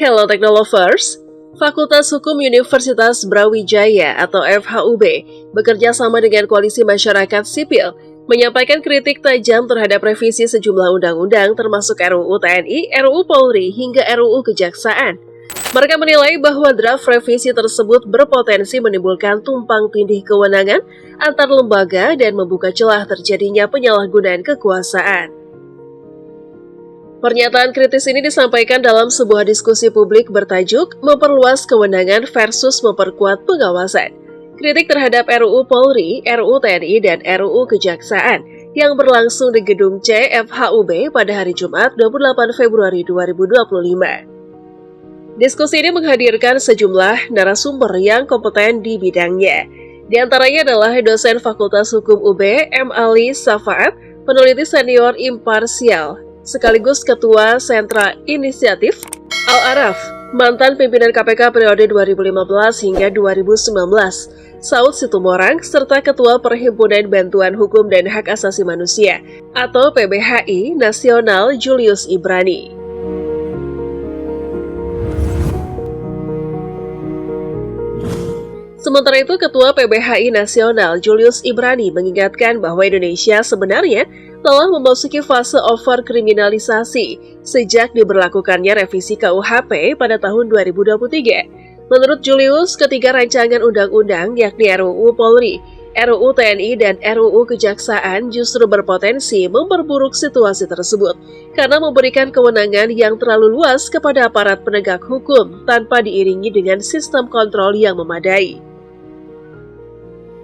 Hello Technolovers, Fakultas Hukum Universitas Brawijaya atau FHUB bekerja sama dengan Koalisi Masyarakat Sipil menyampaikan kritik tajam terhadap revisi sejumlah undang-undang termasuk RUU TNI, RUU Polri, hingga RUU Kejaksaan. Mereka menilai bahwa draft revisi tersebut berpotensi menimbulkan tumpang tindih kewenangan antar lembaga dan membuka celah terjadinya penyalahgunaan kekuasaan. Pernyataan kritis ini disampaikan dalam sebuah diskusi publik bertajuk memperluas kewenangan versus memperkuat pengawasan. Kritik terhadap RUU Polri, RUU TNI, dan RUU Kejaksaan yang berlangsung di Gedung C FHUB pada hari Jumat 28 Februari 2025. Diskusi ini menghadirkan sejumlah narasumber yang kompeten di bidangnya. Di antaranya adalah dosen Fakultas Hukum UB M. Ali Safaat, peneliti senior imparsial, sekaligus Ketua Sentra Inisiatif Al-Araf, mantan pimpinan KPK periode 2015 hingga 2019, Saud Situmorang, serta Ketua Perhimpunan Bantuan Hukum dan Hak Asasi Manusia atau PBHI Nasional Julius Ibrani. Sementara itu, Ketua PBHI Nasional Julius Ibrani mengingatkan bahwa Indonesia sebenarnya telah memasuki fase overkriminalisasi sejak diberlakukannya revisi KUHP pada tahun 2023. Menurut Julius, ketiga rancangan undang-undang yakni RUU Polri, RUU TNI, dan RUU Kejaksaan justru berpotensi memperburuk situasi tersebut karena memberikan kewenangan yang terlalu luas kepada aparat penegak hukum tanpa diiringi dengan sistem kontrol yang memadai.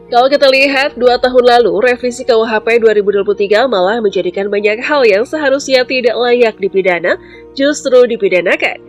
Kalau kita lihat, 2 tahun lalu, revisi KUHP 2023 malah menjadikan banyak hal yang seharusnya tidak layak dipidana, justru dipidanakan.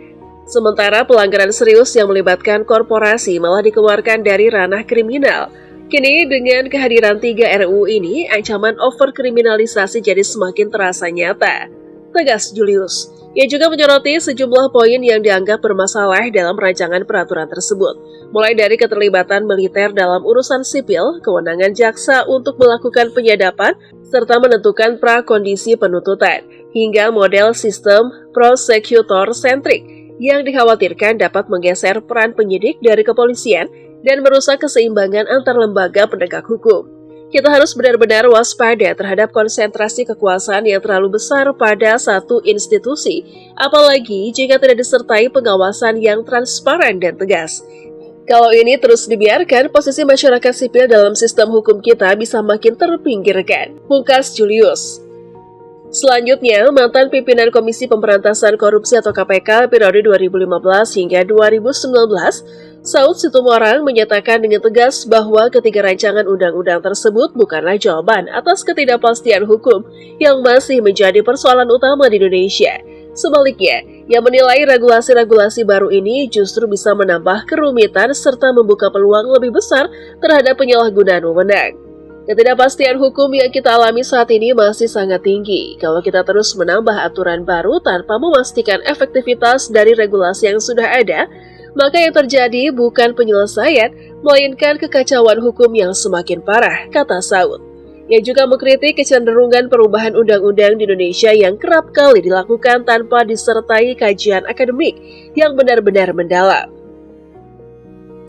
Sementara pelanggaran serius yang melibatkan korporasi malah dikeluarkan dari ranah kriminal. Kini, dengan kehadiran 3 RUU ini, ancaman overkriminalisasi jadi semakin terasa nyata, tegas Julius. Ia juga menyoroti sejumlah poin yang dianggap bermasalah dalam rancangan peraturan tersebut, mulai dari keterlibatan militer dalam urusan sipil, kewenangan jaksa untuk melakukan penyadapan, serta menentukan prakondisi penuntutan, hingga model sistem prosecutor-centric yang dikhawatirkan dapat menggeser peran penyidik dari kepolisian dan merusak keseimbangan antar lembaga penegak hukum. Kita harus benar-benar waspada terhadap konsentrasi kekuasaan yang terlalu besar pada satu institusi, apalagi jika tidak disertai pengawasan yang transparan dan tegas. Kalau ini terus dibiarkan, posisi masyarakat sipil dalam sistem hukum kita bisa makin terpinggirkan, pungkas Julius. Selanjutnya, mantan pimpinan Komisi Pemberantasan Korupsi atau KPK periode 2015 hingga 2019, Saud Situmorang menyatakan dengan tegas bahwa ketiga rancangan undang-undang tersebut bukanlah jawaban atas ketidakpastian hukum yang masih menjadi persoalan utama di Indonesia. Sebaliknya, ia menilai regulasi-regulasi baru ini justru bisa menambah kerumitan serta membuka peluang lebih besar terhadap penyalahgunaan wewenang. Ketidakpastian hukum yang kita alami saat ini masih sangat tinggi. Kalau kita terus menambah aturan baru tanpa memastikan efektivitas dari regulasi yang sudah ada, maka yang terjadi bukan penyelesaian, melainkan kekacauan hukum yang semakin parah, kata Saud. Ia juga mengkritik kecenderungan perubahan undang-undang di Indonesia yang kerap kali dilakukan tanpa disertai kajian akademik yang benar-benar mendalam.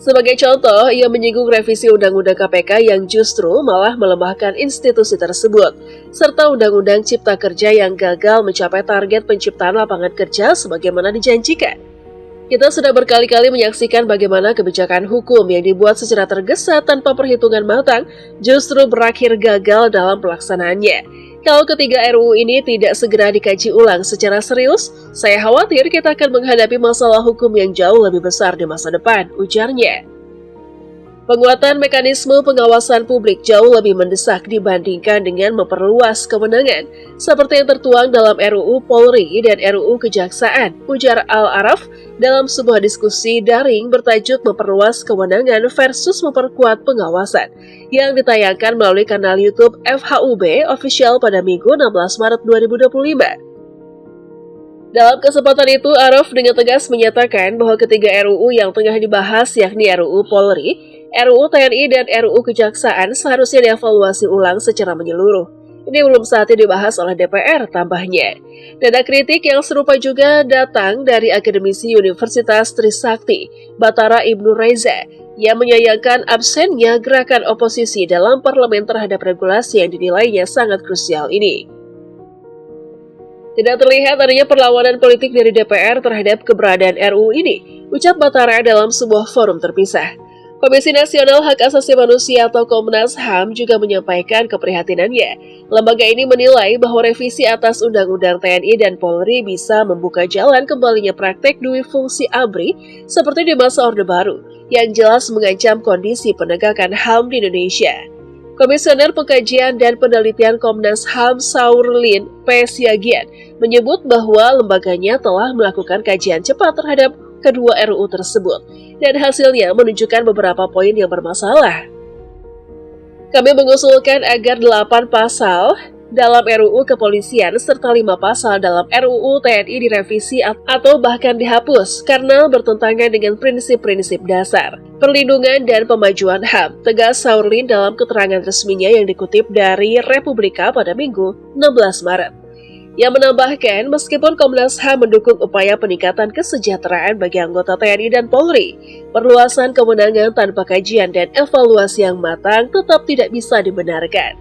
Sebagai contoh, ia menyinggung revisi Undang-Undang KPK yang justru malah melemahkan institusi tersebut, serta Undang-Undang Cipta Kerja yang gagal mencapai target penciptaan lapangan kerja sebagaimana dijanjikan. Kita sudah berkali-kali menyaksikan bagaimana kebijakan hukum yang dibuat secara tergesa tanpa perhitungan matang justru berakhir gagal dalam pelaksanaannya. Kalau ketiga RUU ini tidak segera dikaji ulang secara serius, saya khawatir kita akan menghadapi masalah hukum yang jauh lebih besar di masa depan, ujarnya. Penguatan mekanisme pengawasan publik jauh lebih mendesak dibandingkan dengan memperluas kewenangan, seperti yang tertuang dalam RUU Polri dan RUU Kejaksaan, ujar Al-Araf dalam sebuah diskusi daring bertajuk memperluas kewenangan versus memperkuat pengawasan, yang ditayangkan melalui kanal YouTube FHUB Official pada Minggu 16 Maret 2025. Dalam kesempatan itu, Araf dengan tegas menyatakan bahwa ketiga RUU yang tengah dibahas yakni RUU Polri, RUU TNI, dan RUU Kejaksaan seharusnya dievaluasi ulang secara menyeluruh. Ini belum saatnya dibahas oleh DPR tambahnya. Dana kritik yang serupa juga datang dari akademisi Universitas Trisakti, Batara Ibnu Reza, yang menyayangkan absennya gerakan oposisi dalam parlemen terhadap regulasi yang dinilainya sangat krusial ini. Tidak terlihat adanya perlawanan politik dari DPR terhadap keberadaan RUU ini, ucap Batara dalam sebuah forum terpisah. Komisi Nasional Hak Asasi Manusia atau Komnas HAM juga menyampaikan keprihatinannya. Lembaga ini menilai bahwa revisi atas Undang-Undang TNI dan Polri bisa membuka jalan kembalinya praktek duwi fungsi ABRI seperti di masa Orde Baru, yang jelas mengancam kondisi penegakan HAM di Indonesia. Komisioner Pengkajian dan Penelitian Komnas HAM Saurlin P. Siagian menyebut bahwa lembaganya telah melakukan kajian cepat terhadap kedua RUU tersebut, dan hasilnya menunjukkan beberapa poin yang bermasalah. Kami mengusulkan agar 8 pasal dalam RUU Kepolisian serta 5 pasal dalam RUU TNI direvisi atau bahkan dihapus karena bertentangan dengan prinsip-prinsip dasar, perlindungan dan pemajuan HAM, tegas Saurlin dalam keterangan resminya yang dikutip dari Republika pada Minggu 16 Maret. Yang menambahkan, meskipun Komnas HAM mendukung upaya peningkatan kesejahteraan bagi anggota TNI dan Polri, perluasan kewenangan tanpa kajian dan evaluasi yang matang tetap tidak bisa dibenarkan.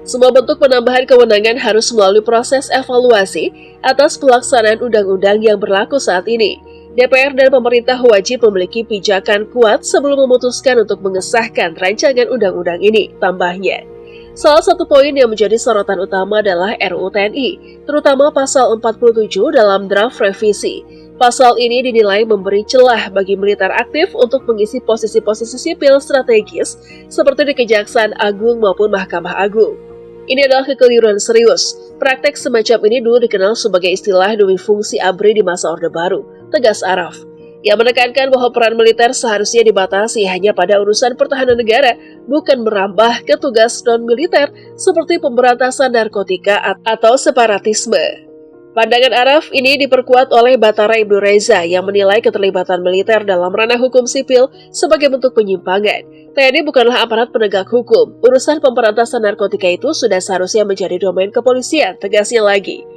Semua bentuk penambahan kewenangan harus melalui proses evaluasi atas pelaksanaan undang-undang yang berlaku saat ini. DPR dan pemerintah wajib memiliki pijakan kuat sebelum memutuskan untuk mengesahkan rancangan undang-undang ini, tambahnya. Salah satu poin yang menjadi sorotan utama adalah RUU TNI, terutama pasal 47 dalam draft revisi. Pasal ini dinilai memberi celah bagi militer aktif untuk mengisi posisi-posisi sipil strategis seperti di Kejaksaan Agung maupun Mahkamah Agung. Ini adalah kekeliruan serius. Praktek semacam ini dulu dikenal sebagai istilah duwi fungsi ABRI di masa Orde Baru, tegas Araf, yang menekankan bahwa peran militer seharusnya dibatasi hanya pada urusan pertahanan negara, bukan merambah ke tugas non-militer seperti pemberantasan narkotika atau separatisme. Pandangan Araf ini diperkuat oleh Batara Ibnu Reza yang menilai keterlibatan militer dalam ranah hukum sipil sebagai bentuk penyimpangan. TNI bukanlah aparat penegak hukum. Urusan pemberantasan narkotika itu sudah seharusnya menjadi domain kepolisian, tegasnya lagi.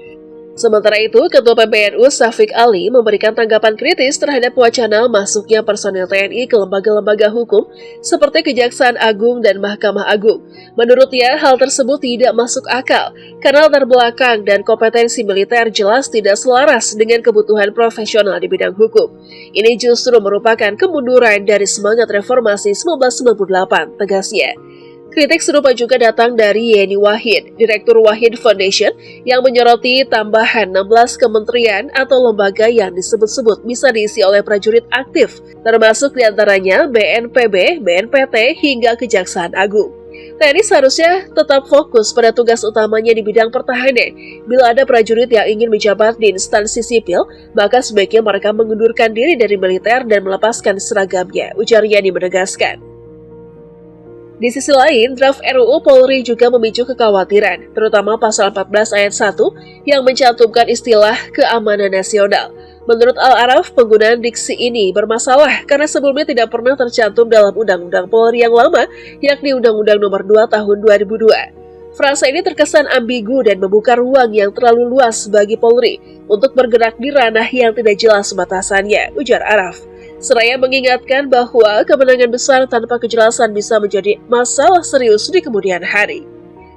Sementara itu, Ketua PBNU Syafiq Ali memberikan tanggapan kritis terhadap wacana masuknya personil TNI ke lembaga-lembaga hukum seperti Kejaksaan Agung dan Mahkamah Agung. Menurutnya, hal tersebut tidak masuk akal karena latar belakang dan kompetensi militer jelas tidak selaras dengan kebutuhan profesional di bidang hukum. Ini justru merupakan kemunduran dari semangat reformasi 1998, tegasnya. Kritik serupa juga datang dari Yeni Wahid, Direktur Wahid Foundation, yang menyoroti tambahan 16 kementerian atau lembaga yang disebut-sebut bisa diisi oleh prajurit aktif, termasuk diantaranya BNPB, BNPT, hingga Kejaksaan Agung. TNI seharusnya tetap fokus pada tugas utamanya di bidang pertahanan. Bila ada prajurit yang ingin menjabat di instansi sipil, maka sebaiknya mereka mengundurkan diri dari militer dan melepaskan seragamnya, ujar Yeni menegaskan. Di sisi lain, draft RUU Polri juga memicu kekhawatiran, terutama pasal 14 ayat 1 yang mencantumkan istilah keamanan nasional. Menurut Al-Araf, penggunaan diksi ini bermasalah karena sebelumnya tidak pernah tercantum dalam Undang-Undang Polri yang lama, yakni Undang-Undang Nomor 2 Tahun 2002. Frasa ini terkesan ambigu dan membuka ruang yang terlalu luas bagi Polri untuk bergerak di ranah yang tidak jelas batasannya, ujar Araf. Seraya mengingatkan bahwa kemenangan besar tanpa kejelasan bisa menjadi masalah serius di kemudian hari.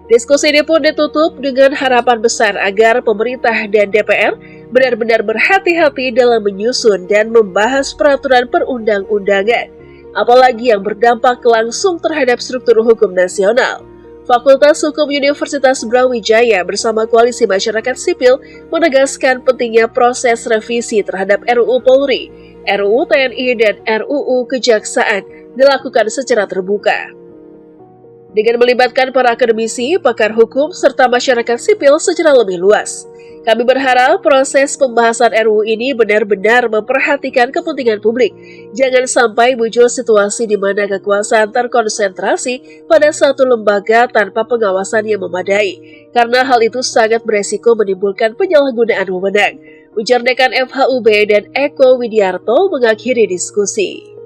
Diskusi ini pun ditutup dengan harapan besar agar pemerintah dan DPR benar-benar berhati-hati dalam menyusun dan membahas peraturan perundang-undangan, apalagi yang berdampak langsung terhadap struktur hukum nasional. Fakultas Hukum Universitas Brawijaya bersama Koalisi Masyarakat Sipil menegaskan pentingnya proses revisi terhadap RUU Polri, RUU TNI, dan RUU Kejaksaan dilakukan secara terbuka. Dengan melibatkan para akademisi, pakar hukum, serta masyarakat sipil secara lebih luas. Kami berharap proses pembahasan RUU ini benar-benar memperhatikan kepentingan publik. Jangan sampai muncul situasi di mana kekuasaan terkonsentrasi pada satu lembaga tanpa pengawasan yang memadai, karena hal itu sangat beresiko menimbulkan penyalahgunaan wewenang, ujar Dekan FHUB dan Eko Widiarto mengakhiri diskusi.